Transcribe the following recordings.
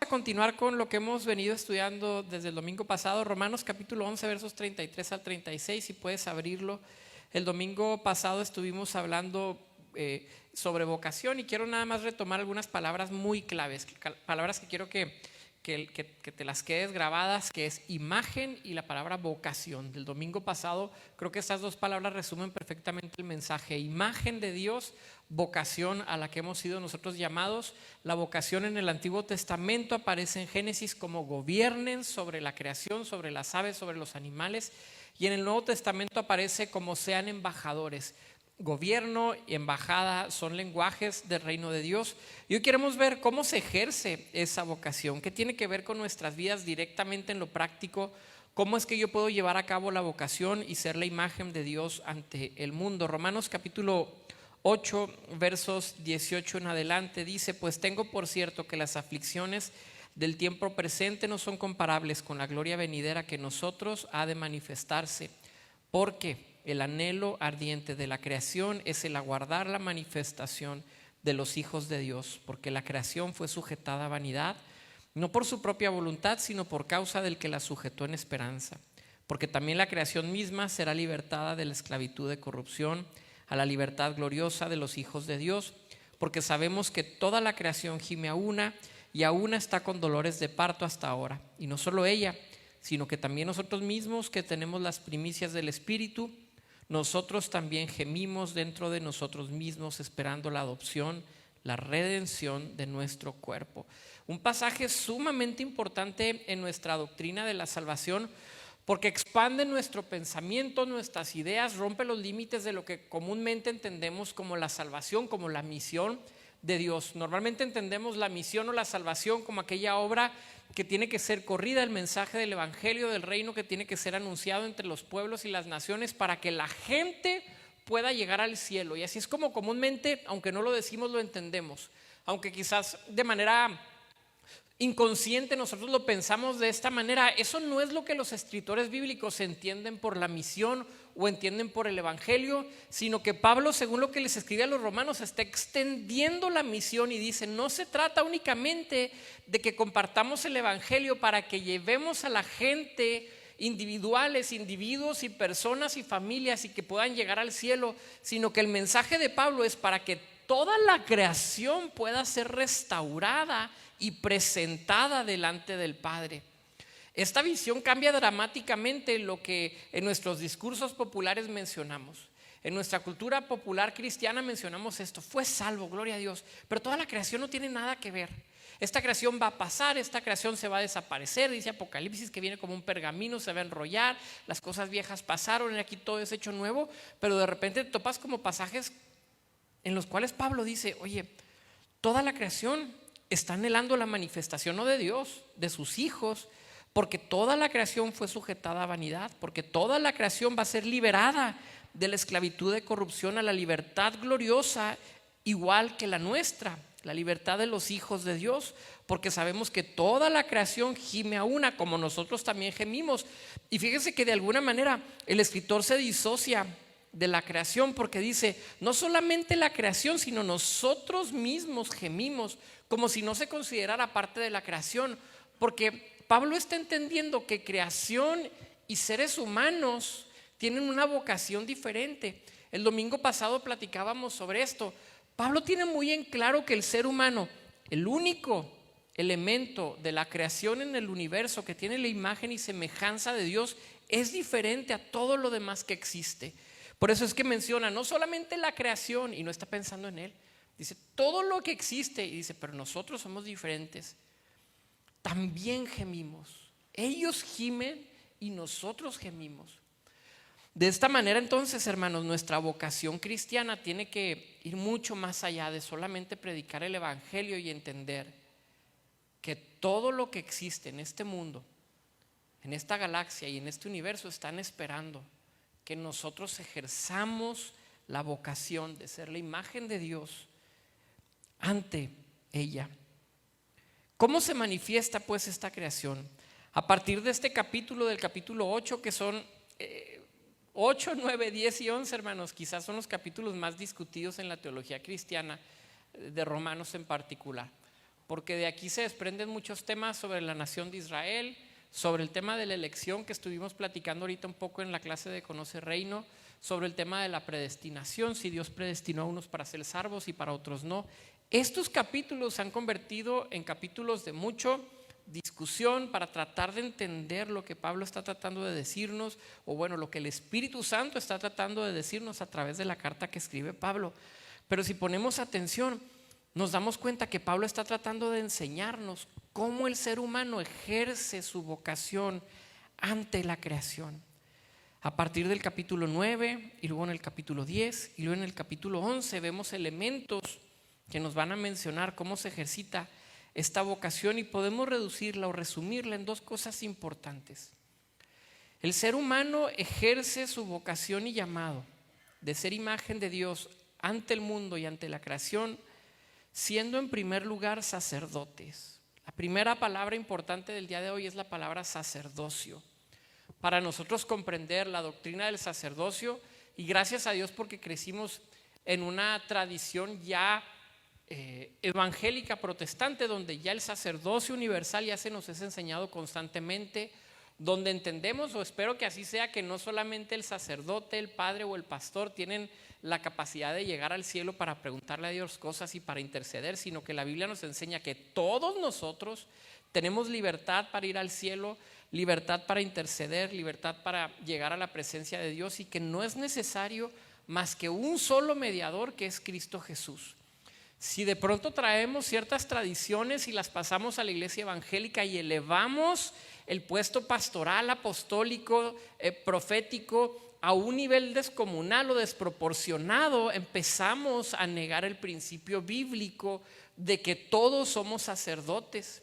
continuar con lo que hemos venido estudiando desde el domingo pasado, Romanos capítulo 11, versos 33 al 36, si puedes abrirlo. El domingo pasado estuvimos hablando sobre vocación y quiero nada más retomar algunas palabras muy claves, palabras que quiero que te las quedes grabadas, que es imagen y la palabra vocación. Del domingo pasado creo que estas dos palabras resumen perfectamente el mensaje: imagen de Dios, vocación a la que hemos sido nosotros llamados. La vocación en el Antiguo Testamento aparece en Génesis como gobiernen sobre la creación, sobre las aves, sobre los animales, y en el Nuevo Testamento aparece como sean embajadores. Gobierno y embajada son lenguajes del reino de Dios. Y hoy queremos ver cómo se ejerce esa vocación, qué tiene que ver con nuestras vidas directamente en lo práctico, cómo es que yo puedo llevar a cabo la vocación y ser la imagen de Dios ante el mundo. Romanos capítulo 8, versos 18 en adelante dice: pues tengo por cierto que las aflicciones del tiempo presente no son comparables con la gloria venidera que en nosotros ha de manifestarse, porque el anhelo ardiente de la creación es el aguardar la manifestación de los hijos de Dios, porque la creación fue sujetada a vanidad, no por su propia voluntad, sino por causa del que la sujetó en esperanza. Porque también la creación misma será libertada de la esclavitud de corrupción a la libertad gloriosa de los hijos de Dios, porque sabemos que toda la creación gime a una y a una está con dolores de parto hasta ahora. Y no solo ella, sino que también nosotros mismos, que tenemos las primicias del Espíritu, nosotros también gemimos dentro de nosotros mismos, esperando la adopción, la redención de nuestro cuerpo. Un pasaje sumamente importante en nuestra doctrina de la salvación, porque expande nuestro pensamiento, nuestras ideas, rompe los límites de lo que comúnmente entendemos como la salvación, como la misión de Dios. Normalmente entendemos la misión o la salvación como aquella obra que tiene que ser corrida, el mensaje del evangelio del reino que tiene que ser anunciado entre los pueblos y las naciones para que la gente pueda llegar al cielo. Y así es como comúnmente, aunque no lo decimos, lo entendemos. Aunque quizás de manera inconsciente nosotros lo pensamos de esta manera, eso no es lo que los escritores bíblicos entienden por la misión o entienden por el evangelio, sino que Pablo, según lo que les escribe a los romanos, está extendiendo la misión y dice: no se trata únicamente de que compartamos el evangelio para que llevemos a la gente, individuales, individuos y personas y familias, y que puedan llegar al cielo, sino que el mensaje de Pablo es para que toda la creación pueda ser restaurada y presentada delante del Padre. Esta visión cambia dramáticamente lo que en nuestros discursos populares mencionamos. En nuestra cultura popular cristiana mencionamos esto: fue salvo, gloria a Dios, pero toda la creación no tiene nada que ver. Esta creación va a pasar, esta creación se va a desaparecer, dice Apocalipsis que viene como un pergamino, se va a enrollar, las cosas viejas pasaron y aquí todo es hecho nuevo. Pero de repente te topas como pasajes en los cuales Pablo dice: oye, toda la creación está anhelando la manifestación no de Dios, de sus hijos, porque toda la creación fue sujetada a vanidad, porque toda la creación va a ser liberada de la esclavitud de corrupción a la libertad gloriosa, igual que la nuestra, la libertad de los hijos de Dios, porque sabemos que toda la creación gime a una, como nosotros también gemimos. Y fíjense que de alguna manera el escritor se disocia de la creación, porque dice: no solamente la creación, sino nosotros mismos gemimos, como si no se considerara parte de la creación, porque Pablo está entendiendo que creación y seres humanos tienen una vocación diferente. El domingo pasado platicábamos sobre esto. Pablo tiene muy en claro que el ser humano, el único elemento de la creación en el universo que tiene la imagen y semejanza de Dios, es diferente a todo lo demás que existe. Por eso es que menciona no solamente la creación, y no está pensando en él, dice todo lo que existe, y dice: pero nosotros somos diferentes, también gemimos. Ellos gimen y nosotros gemimos. De esta manera, entonces, hermanos, nuestra vocación cristiana tiene que ir mucho más allá de solamente predicar el evangelio y entender que todo lo que existe en este mundo, en esta galaxia y en este universo están esperando que nosotros ejerzamos la vocación de ser la imagen de Dios ante ella. ¿Cómo se manifiesta pues esta creación? A partir de este capítulo, del capítulo 8, que son 8, 9, 10 y 11, hermanos, quizás son los capítulos más discutidos en la teología cristiana, de Romanos en particular. porque de aquí se desprenden muchos temas sobre la nación de Israel, sobre el tema de la elección que estuvimos platicando ahorita un poco en la clase de Conoce Reino, sobre el tema de la predestinación, si Dios predestinó a unos para ser salvos y para otros no. Estos capítulos se han convertido en capítulos de mucha discusión para tratar de entender lo que Pablo está tratando de decirnos, o bueno, lo que el Espíritu Santo está tratando de decirnos a través de la carta que escribe Pablo. Pero si ponemos atención, nos damos cuenta que Pablo está tratando de enseñarnos cómo el ser humano ejerce su vocación ante la creación. A partir del capítulo 9 y luego en el capítulo 10 y luego en el capítulo 11 vemos elementos que nos van a mencionar cómo se ejercita esta vocación, y podemos reducirla o resumirla en dos cosas importantes. El ser humano ejerce su vocación y llamado de ser imagen de Dios ante el mundo y ante la creación, siendo en primer lugar sacerdotes. La primera palabra importante del día de hoy es la palabra sacerdocio. Para nosotros comprender la doctrina del sacerdocio, y gracias a Dios porque crecimos en una tradición ya evangélica protestante, donde ya el sacerdocio universal ya se nos es enseñado constantemente, donde entendemos, o espero que así sea, que no solamente el sacerdote, el padre o el pastor tienen la capacidad de llegar al cielo para preguntarle a Dios cosas y para interceder, sino que la Biblia nos enseña que todos nosotros tenemos libertad para ir al cielo, libertad para interceder, libertad para llegar a la presencia de Dios, y que no es necesario más que un solo mediador, que es Cristo Jesús. Si de pronto traemos ciertas tradiciones y las pasamos a la iglesia evangélica y elevamos el puesto pastoral, apostólico, profético a un nivel descomunal o desproporcionado, empezamos a negar el principio bíblico de que todos somos sacerdotes.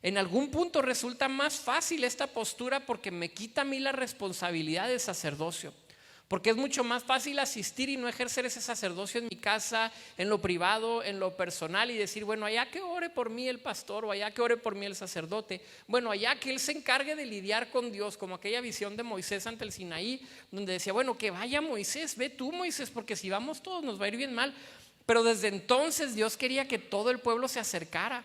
En algún punto resulta más fácil esta postura porque me quita a mí la responsabilidad del sacerdocio. Porque es mucho más fácil asistir y no ejercer ese sacerdocio en mi casa, en lo privado, en lo personal, y decir, bueno, allá que ore por mí el pastor, o allá que ore por mí el sacerdote, bueno, allá que él se encargue de lidiar con Dios, como aquella visión de Moisés ante el Sinaí, donde decía, bueno, que vaya Moisés, ve tú Moisés, porque si vamos todos nos va a ir bien mal. Pero desde entonces Dios quería que todo el pueblo se acercara.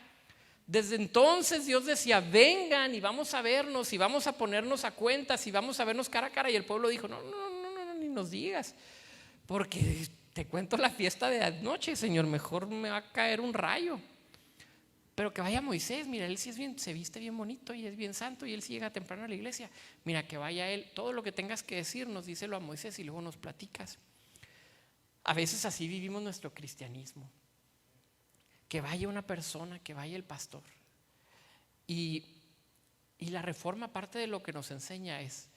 Desde entonces Dios decía, vengan y vamos a vernos y vamos a ponernos a cuentas y vamos a vernos cara a cara, y el pueblo dijo, no, ni nos digas, porque te cuento la fiesta de anoche, Señor, mejor me va a caer un rayo. Pero que vaya Moisés, mira, él sí es bien, se viste bien bonito y es bien santo, y él sí llega temprano a la iglesia. Mira, que vaya él, todo lo que tengas que decirnos, díselo a Moisés y luego nos platicas. A veces así vivimos nuestro cristianismo. Que vaya una persona, que vaya el pastor. Y la reforma, parte de lo que nos enseña es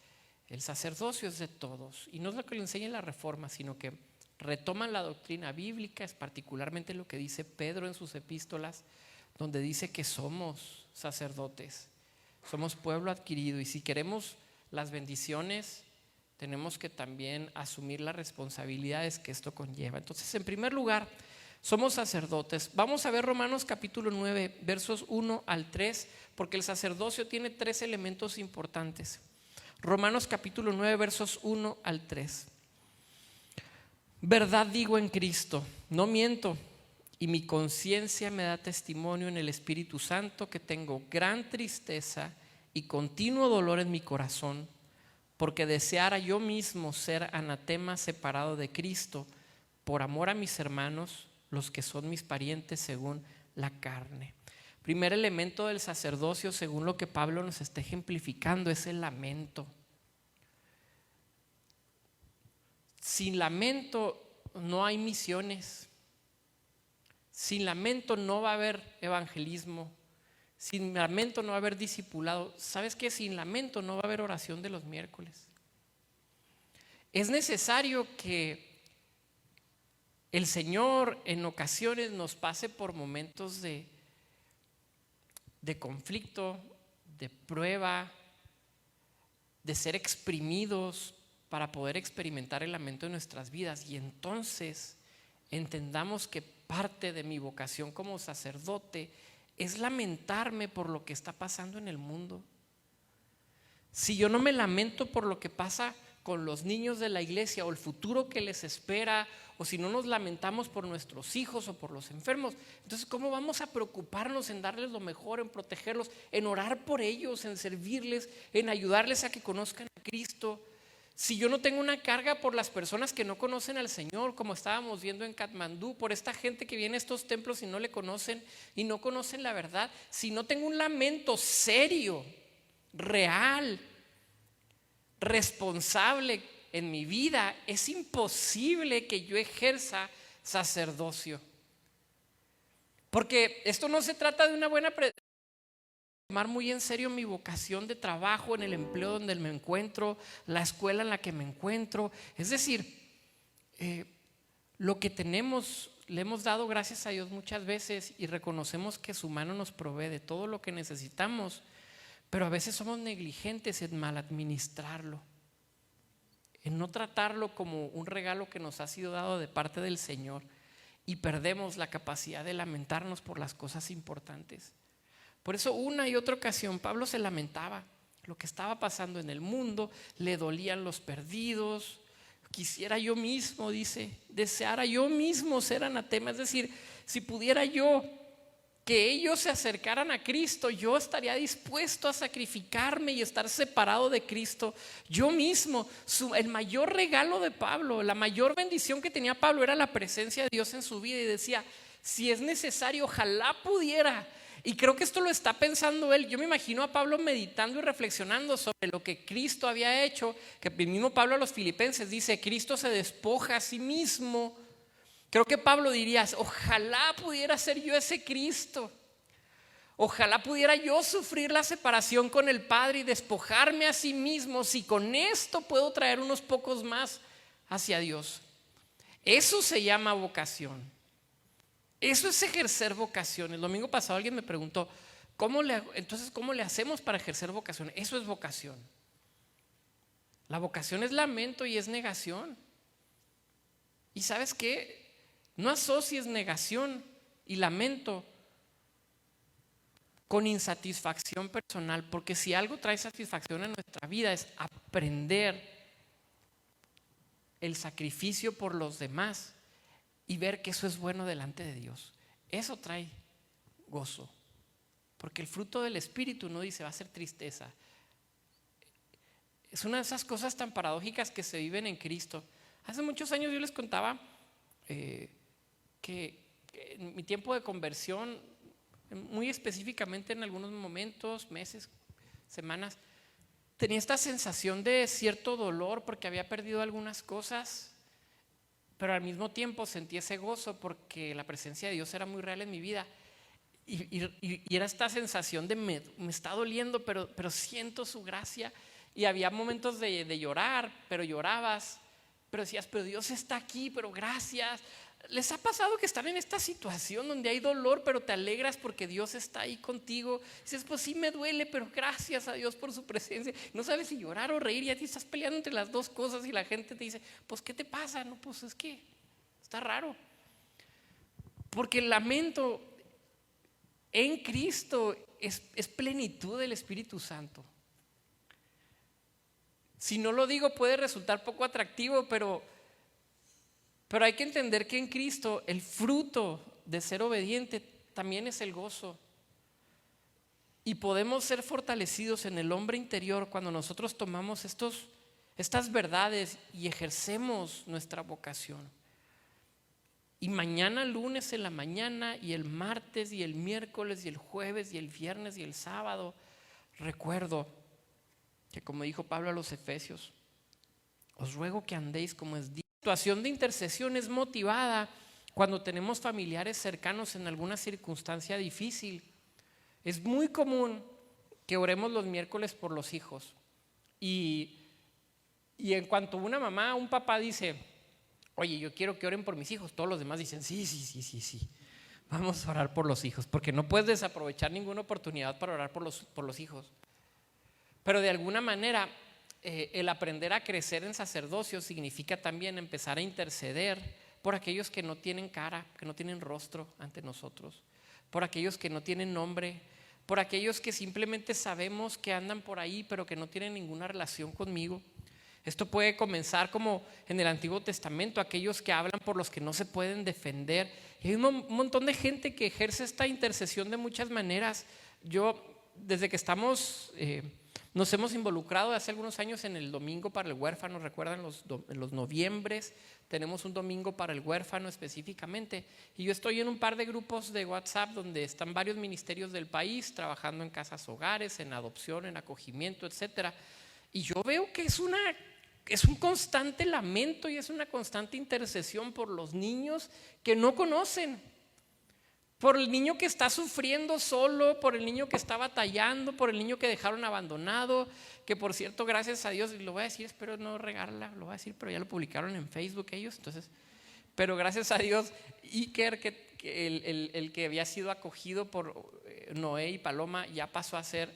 el sacerdocio es de todos, y no es lo que le enseña la reforma, sino que retoman la doctrina bíblica, es particularmente lo que dice Pedro en sus epístolas, donde dice que somos sacerdotes, somos pueblo adquirido, y si queremos las bendiciones tenemos que también asumir las responsabilidades que esto conlleva. Entonces, en primer lugar, somos sacerdotes. Vamos a ver Romanos capítulo 9, versos 1 al 3, porque el sacerdocio tiene tres elementos importantes. Romanos capítulo 9, versos 1 al 3. Verdad digo en Cristo, no miento, y mi conciencia me da testimonio en el Espíritu Santo que tengo gran tristeza y continuo dolor en mi corazón, porque deseara yo mismo ser anatema, separado de Cristo, por amor a mis hermanos, los que son mis parientes según la carne. Primer elemento del sacerdocio, según lo que Pablo nos está ejemplificando, es el lamento. Sin lamento no hay misiones. Sin lamento no va a haber evangelismo. Sin lamento no va a haber discipulado. ¿Sabes qué? Sin lamento no va a haber oración de los miércoles. Es necesario que el Señor en ocasiones nos pase por momentos de conflicto, de prueba, de ser exprimidos para poder experimentar el lamento en nuestras vidas, y entonces entendamos que parte de mi vocación como sacerdote es lamentarme por lo que está pasando en el mundo. Si yo no me lamento por lo que pasa con los niños de la iglesia o el futuro que les espera, o si no nos lamentamos por nuestros hijos o por los enfermos, entonces ¿cómo vamos a preocuparnos en darles lo mejor, en protegerlos, en orar por ellos, en servirles, en ayudarles a que conozcan a Cristo? Si yo no tengo una carga por las personas que no conocen al Señor, como estábamos viendo en Katmandú, por esta gente que viene a estos templos y no le conocen y no conocen la verdad, si no tengo un lamento serio, real, responsable en mi vida, es imposible que yo ejerza sacerdocio. Porque esto no se trata de una buena tomar muy en serio mi vocación de trabajo en el empleo donde me encuentro, la escuela en la que me encuentro. Es decir, lo que tenemos le hemos dado gracias a Dios muchas veces y reconocemos que su mano nos provee de todo lo que necesitamos, pero a veces somos negligentes en mal administrarlo, en no tratarlo como un regalo que nos ha sido dado de parte del Señor, y perdemos la capacidad de lamentarnos por las cosas importantes. Por eso una y otra ocasión Pablo se lamentaba lo que estaba pasando en el mundo, le dolían los perdidos. Quisiera yo mismo, dice, deseara yo mismo ser anatema, es decir, si pudiera yo que ellos se acercaran a Cristo, yo estaría dispuesto a sacrificarme y estar separado de Cristo yo mismo. El mayor regalo de Pablo, la mayor bendición que tenía Pablo era la presencia de Dios en su vida, y decía, si es necesario, ojalá pudiera. Y creo que esto lo está pensando él. Yo me imagino a Pablo meditando y reflexionando sobre lo que Cristo había hecho, que el mismo Pablo a los Filipenses dice, Cristo se despoja a sí mismo. Creo que Pablo diría, ojalá pudiera ser yo ese Cristo. Ojalá pudiera yo sufrir la separación con el Padre y despojarme a sí mismo, si con esto puedo traer unos pocos más hacia Dios. Eso se llama vocación. Eso es ejercer vocación. El domingo pasado alguien me preguntó, ¿cómo le hacemos para ejercer vocación? Eso es vocación. La vocación es lamento y es negación. ¿Y sabes qué? No asocies negación y lamento con insatisfacción personal, porque si algo trae satisfacción en nuestra vida es aprender el sacrificio por los demás y ver que eso es bueno delante de Dios. Eso trae gozo, porque el fruto del Espíritu no dice va a ser tristeza. Es una de esas cosas tan paradójicas que se viven en Cristo. Hace muchos años yo les contaba que en mi tiempo de conversión, muy específicamente en algunos momentos, meses, semanas, tenía esta sensación de cierto dolor porque había perdido algunas cosas, pero al mismo tiempo sentí ese gozo porque la presencia de Dios era muy real en mi vida. Y era esta sensación de me está doliendo, pero siento su gracia. Y había momentos de llorar, pero llorabas, pero decías, pero Dios está aquí, pero gracias. ¿Les ha pasado que están en esta situación donde hay dolor, pero te alegras porque Dios está ahí contigo? Dices, pues sí me duele, pero gracias a Dios por su presencia. No sabes si llorar o reír, y a ti estás peleando entre las dos cosas y la gente te dice, pues ¿qué te pasa? No, pues es que está raro. Porque el lamento en Cristo es plenitud del Espíritu Santo. Si no lo digo puede resultar poco atractivo, pero hay que entender que en Cristo el fruto de ser obediente también es el gozo. Y podemos ser fortalecidos en el hombre interior cuando nosotros tomamos estas verdades y ejercemos nuestra vocación. Y mañana lunes en la mañana, y el martes y el miércoles y el jueves y el viernes y el sábado, recuerdo que, como dijo Pablo a los Efesios, os ruego que andéis como es digno. La situación de intercesión es motivada cuando tenemos familiares cercanos en alguna circunstancia difícil. Es muy común que oremos los miércoles por los hijos, y en cuanto una mamá o un papá dice, oye, yo quiero que oren por mis hijos, todos los demás dicen, sí, vamos a orar por los hijos, porque no puedes desaprovechar ninguna oportunidad para orar por los hijos. Pero de alguna manera el aprender a crecer en sacerdocio significa también empezar a interceder por aquellos que no tienen cara, que no tienen rostro ante nosotros, por aquellos que no tienen nombre, por aquellos que simplemente sabemos que andan por ahí pero que no tienen ninguna relación conmigo. Esto puede comenzar como en el Antiguo Testamento, aquellos que hablan por los que no se pueden defender. Y hay un montón de gente que ejerce esta intercesión de muchas maneras. Yo, desde que nos hemos involucrado hace algunos años en el Domingo para el Huérfano, recuerdan los noviembres, tenemos un Domingo para el Huérfano específicamente. Y yo estoy en un par de grupos de WhatsApp donde están varios ministerios del país trabajando en casas hogares, en adopción, en acogimiento, etcétera. Y yo veo que es un constante lamento y es una constante intercesión por los niños que no conocen, por el niño que está sufriendo solo, por el niño que está batallando, por el niño que dejaron abandonado, que por cierto, gracias a Dios, y lo voy a decir, espero no regarla, lo voy a decir, pero ya lo publicaron en Facebook ellos, entonces, pero gracias a Dios, Iker, el que había sido acogido por Noé y Paloma, ya pasó a ser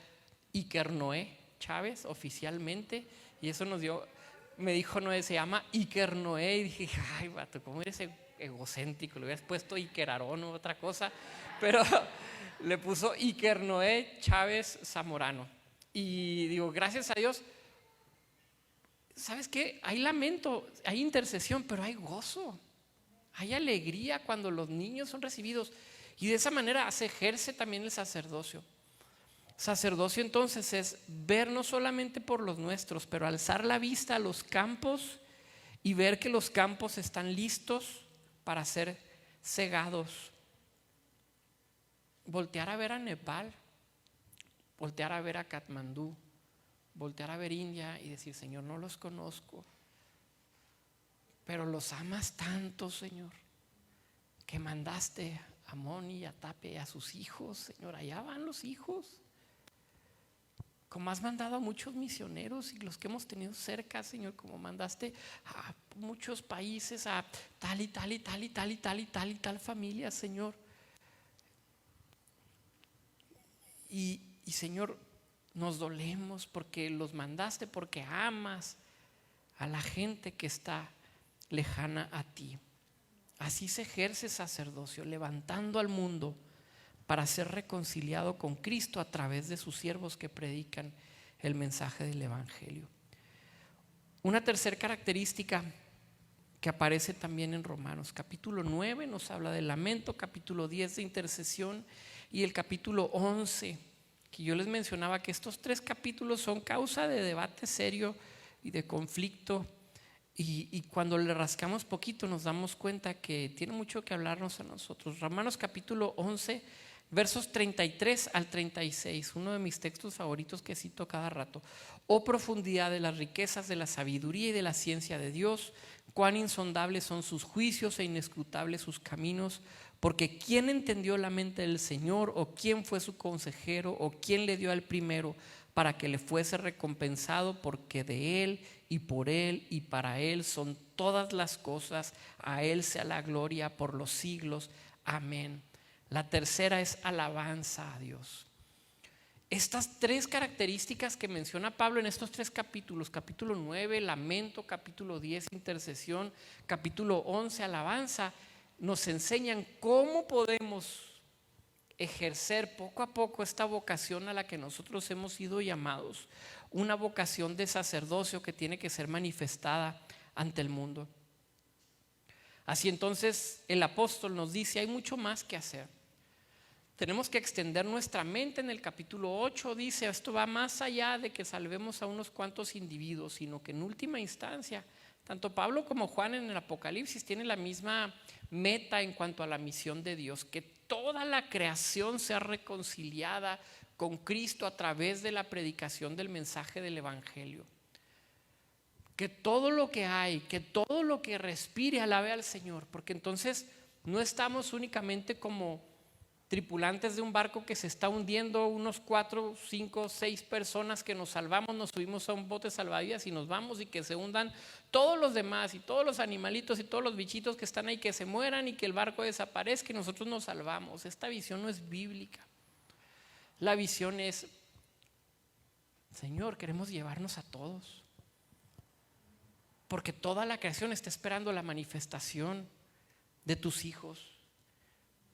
Iker Noé Chávez oficialmente, y eso me dijo Noé, se llama Iker Noé, y dije, ay, vato, ¿cómo eres egocéntrico? Le hubieras puesto Iker Arón o otra cosa, pero le puso Iker Noé Chávez Zamorano. Y digo, gracias a Dios, ¿sabes qué? Hay lamento, hay intercesión, pero hay gozo, hay alegría cuando los niños son recibidos, y de esa manera se ejerce también el sacerdocio. Sacerdocio entonces es ver no solamente por los nuestros, pero alzar la vista a los campos y ver que los campos están listos para ser cegados. Voltear a ver a Nepal, voltear a ver a Katmandú, voltear a ver India y decir, Señor, no los conozco, pero los amas tanto, Señor, que mandaste a Moni y a Tape y a sus hijos, Señor, allá van los hijos. Como has mandado a muchos misioneros y los que hemos tenido cerca, Señor, como mandaste a muchos países, a tal y tal y tal y tal y tal y tal y tal familia, Señor. Y Señor, nos dolemos porque los mandaste, porque amas a la gente que está lejana a ti. Así se ejerce sacerdocio, levantando al mundo para ser reconciliado con Cristo a través de sus siervos que predican el mensaje del Evangelio. Una tercera característica que aparece también en Romanos, capítulo 9 nos habla de lamento, capítulo 10 de intercesión y el capítulo 11, que yo les mencionaba que estos 3 capítulos son causa de debate serio y de conflicto, y cuando le rascamos poquito nos damos cuenta que tiene mucho que hablarnos a nosotros. Romanos capítulo 11, versos 33 al 36, uno de mis textos favoritos que cito cada rato. Oh profundidad de las riquezas de la sabiduría y de la ciencia de Dios, cuán insondables son sus juicios e inescrutables sus caminos, porque ¿quién entendió la mente del Señor? ¿O quién fue su consejero? ¿O quién le dio al primero para que le fuese recompensado? Porque de Él y por Él y para Él son todas las cosas, a Él sea la gloria por los siglos. Amén. La tercera es alabanza a Dios. Estas 3 características que menciona Pablo en estos 3 capítulos, capítulo 9, lamento, capítulo 10, intercesión, capítulo 11, alabanza, nos enseñan cómo podemos ejercer poco a poco esta vocación a la que nosotros hemos sido llamados, una vocación de sacerdocio que tiene que ser manifestada ante el mundo. Así entonces el apóstol nos dice, hay mucho más que hacer. Tenemos que extender nuestra mente. En el capítulo 8 dice, esto va más allá de que salvemos a unos cuantos individuos, sino que en última instancia, tanto Pablo como Juan en el Apocalipsis tienen la misma meta en cuanto a la misión de Dios, que toda la creación sea reconciliada con Cristo a través de la predicación del mensaje del Evangelio. Que todo lo que hay, que todo lo que respire alabe al Señor, porque entonces no estamos únicamente como tripulantes de un barco que se está hundiendo, unos 4, 5, 6 personas que nos salvamos, nos subimos a un bote salvavidas y nos vamos, y que se hundan todos los demás y todos los animalitos y todos los bichitos que están ahí, que se mueran y que el barco desaparezca y nosotros nos salvamos. Esta visión no es bíblica. La visión es, Señor, queremos llevarnos a todos, porque toda la creación está esperando la manifestación de tus hijos.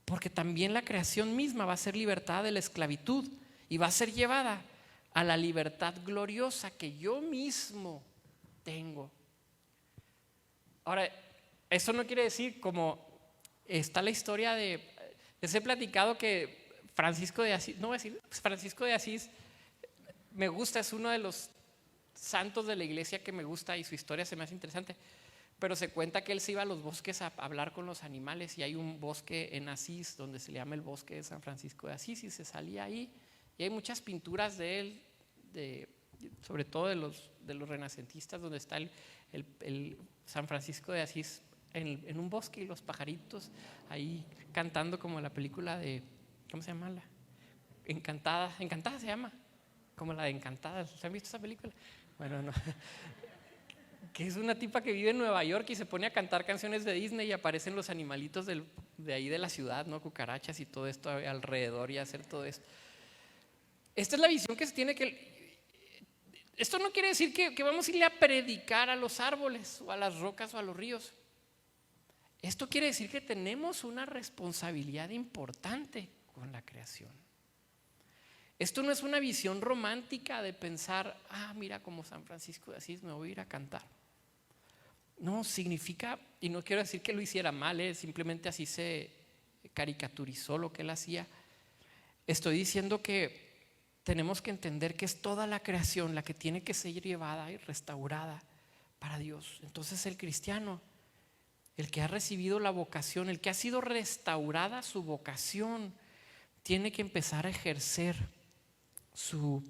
Porque también la creación misma va a ser libertada de la esclavitud y va a ser llevada a la libertad gloriosa que yo mismo tengo. Ahora, eso no quiere decir, como está la historia les he platicado que Francisco de Asís, no voy a decir, Francisco de Asís me gusta, es uno de los santos de la iglesia que me gusta y su historia se me hace interesante. Pero se cuenta que él se iba a los bosques a hablar con los animales, y hay un bosque en Asís donde se le llama el bosque de San Francisco de Asís, y se salía ahí y hay muchas pinturas de él, sobre todo de los renacentistas, donde está el San Francisco de Asís en un bosque y los pajaritos ahí cantando, como la película de, ¿cómo se llama? Encantada se llama, como la de Encantada. ¿Se han visto esa película? Bueno, no. Que es una tipa que vive en Nueva York y se pone a cantar canciones de Disney y aparecen los animalitos de ahí de la ciudad, ¿no? Cucarachas y todo esto alrededor, y hacer todo esto. Esta es la visión que se tiene que... Esto no quiere decir que vamos a irle a predicar a los árboles o a las rocas o a los ríos. Esto quiere decir que tenemos una responsabilidad importante con la creación. Esto no es una visión romántica de pensar, mira, como San Francisco de Asís me voy a ir a cantar. No, significa, y no quiero decir que lo hiciera mal, simplemente así se caricaturizó lo que él hacía. Estoy diciendo que tenemos que entender que es toda la creación la que tiene que ser llevada y restaurada para Dios. Entonces el cristiano, el que ha recibido la vocación, el que ha sido restaurada su vocación, tiene que empezar a ejercer su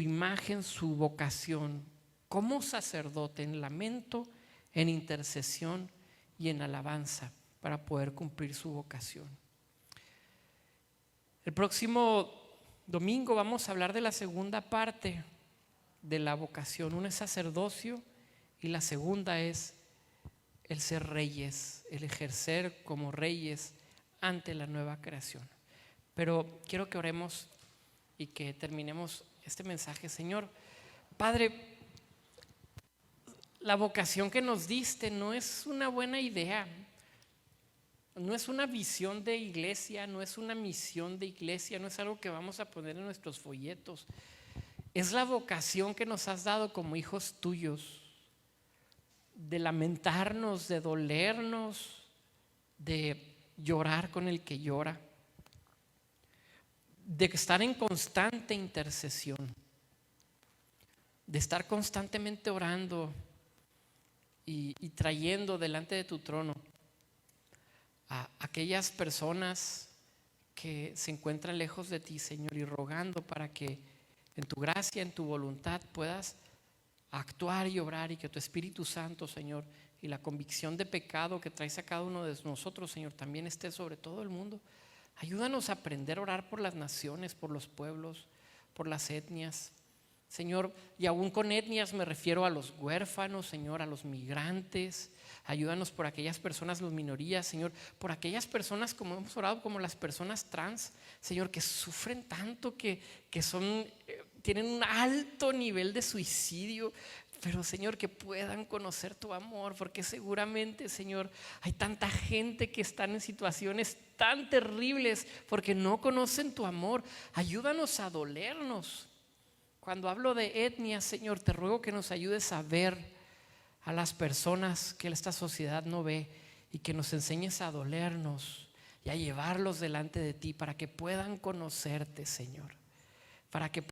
imagen, su vocación como sacerdote en lamento, en intercesión y en alabanza, para poder cumplir su vocación. El próximo domingo vamos a hablar de la segunda parte de la vocación. Una es sacerdocio y la segunda es el ser reyes, el ejercer como reyes ante la nueva creación. Pero quiero que oremos y que terminemos este mensaje. Señor, Padre, la vocación que nos diste no es una buena idea, no es una visión de iglesia, no es una misión de iglesia, no es algo que vamos a poner en nuestros folletos. Es la vocación que nos has dado como hijos tuyos, de lamentarnos, de dolernos, de llorar con el que llora, de estar en constante intercesión, de estar constantemente orando y trayendo delante de tu trono a aquellas personas que se encuentran lejos de ti, Señor, y rogando para que en tu gracia, en tu voluntad puedas actuar y obrar, y que tu Espíritu Santo, Señor, y la convicción de pecado que traes a cada uno de nosotros, Señor, también esté sobre todo el mundo. Ayúdanos a aprender a orar por las naciones, por los pueblos, por las etnias, Señor, y aún con etnias me refiero a los huérfanos, Señor, a los migrantes. Ayúdanos por aquellas personas, las minorías, Señor, por aquellas personas, como hemos orado, como las personas trans, Señor, que sufren tanto, que tienen un alto nivel de suicidio. Pero, Señor, que puedan conocer tu amor, porque seguramente, Señor, hay tanta gente que están en situaciones tan terribles porque no conocen tu amor. Ayúdanos a dolernos. Cuando hablo de etnia, Señor, te ruego que nos ayudes a ver a las personas que esta sociedad no ve, y que nos enseñes a dolernos y a llevarlos delante de ti para que puedan conocerte, Señor, para que